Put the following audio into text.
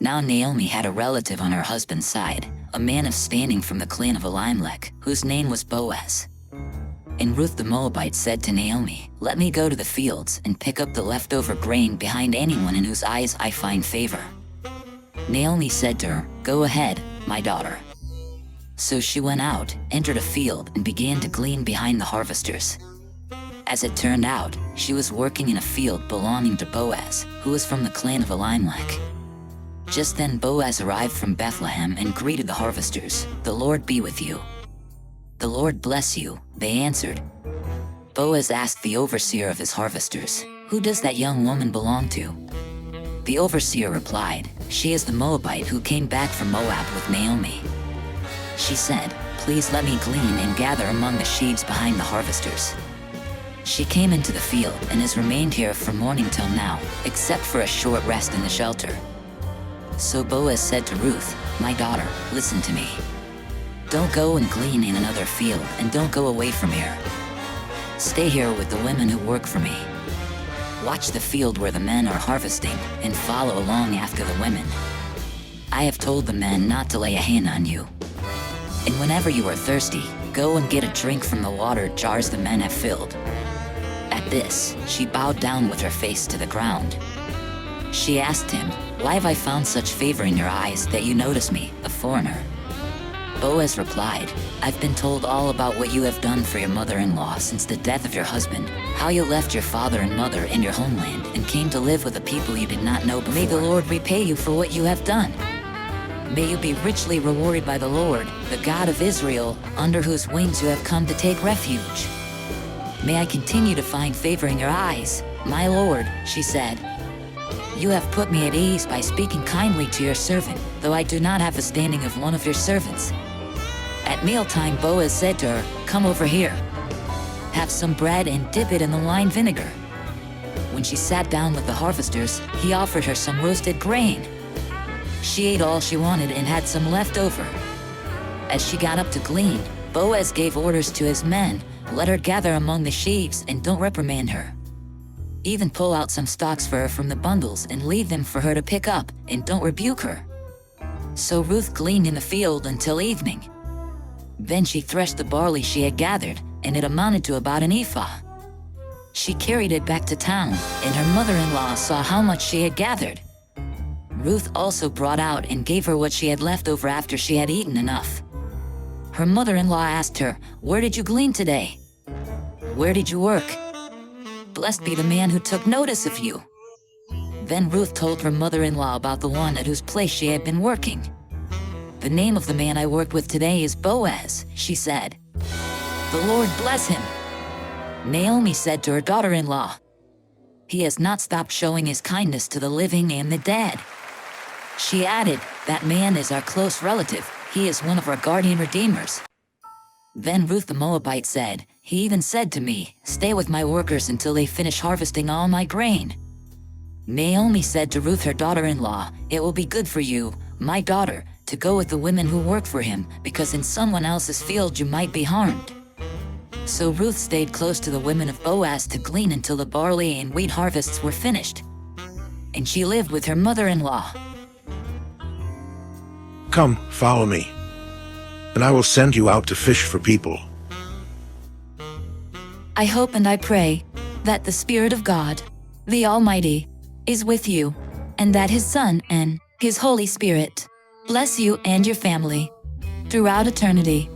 Now Naomi had a relative on her husband's side, a man of standing from the clan of Elimelech, whose name was Boaz. And Ruth the Moabite said to Naomi, "Let me go to the fields and pick up the leftover grain behind anyone in whose eyes I find favor." Naomi said to her, "Go ahead, my daughter." So she went out, entered a field, and began to glean behind the harvesters. As it turned out, she was working in a field belonging to Boaz, who was from the clan of Elimelech. Just then Boaz arrived from Bethlehem and greeted the harvesters. "The Lord be with you." "The Lord bless you," they answered. Boaz asked the overseer of his harvesters, "Who does that young woman belong to?" The overseer replied, "She is the Moabite who came back from Moab with Naomi." She said, "Please let me glean and gather among the sheaves behind the harvesters." She came into the field and has remained here from morning till now, except for a short rest in the shelter. So Boaz said to Ruth, "My daughter, listen to me. Don't go and glean in another field, and don't go away from here. Stay here with the women who work for me. Watch the field where the men are harvesting, and follow along after the women. I have told the men not to lay a hand on you. And whenever you are thirsty, go and get a drink from the water jars the men have filled." At this, she bowed down with her face to the ground. She asked him, "Why have I found such favor in your eyes that you notice me, a foreigner?" Boaz replied, "I've been told all about what you have done for your mother-in-law since the death of your husband, how you left your father and mother and your homeland and came to live with a people you did not know before. May the Lord repay you for what you have done. May you be richly rewarded by the Lord, the God of Israel, under whose wings you have come to take refuge. May I continue to find favor in your eyes, my Lord," she said. "You have put me at ease by speaking kindly to your servant, though I do not have the standing of one of your servants." At mealtime Boaz said to her, "Come over here. Have some bread and dip it in the wine vinegar." When she sat down with the harvesters, he offered her some roasted grain. She ate all she wanted and had some left over. As she got up to glean, Boaz gave orders to his men, "Let her gather among the sheaves and don't reprimand her. Even pull out some stalks for her from the bundles and leave them for her to pick up, and don't rebuke her." So Ruth gleaned in the field until evening. Then she threshed the barley she had gathered, and it amounted to about an ephah. She carried it back to town, and her mother-in-law saw how much she had gathered. Ruth also brought out and gave her what she had left over after she had eaten enough. Her mother-in-law asked her, "Where did you glean today? Where did you work? Blessed be the man who took notice of you." Then Ruth told her mother-in-law about the one at whose place she had been working. "The name of the man I worked with today is Boaz," she said. "The Lord bless him." Naomi said to her daughter-in-law, "He has not stopped showing his kindness to the living and the dead." She added, "That man is our close relative. He is one of our guardian redeemers." Then Ruth the Moabite said, "He even said to me, 'Stay with my workers until they finish harvesting all my grain.'" Naomi said to Ruth her daughter-in-law, "It will be good for you, my daughter, to go with the women who work for him, because in someone else's field you might be harmed." So Ruth stayed close to the women of Boaz to glean until the barley and wheat harvests were finished. And she lived with her mother-in-law. "Come, follow me, and I will send you out to fish for people." I hope and I pray that the Spirit of God, the Almighty, is with you, and that His Son and His Holy Spirit bless you and your family throughout eternity.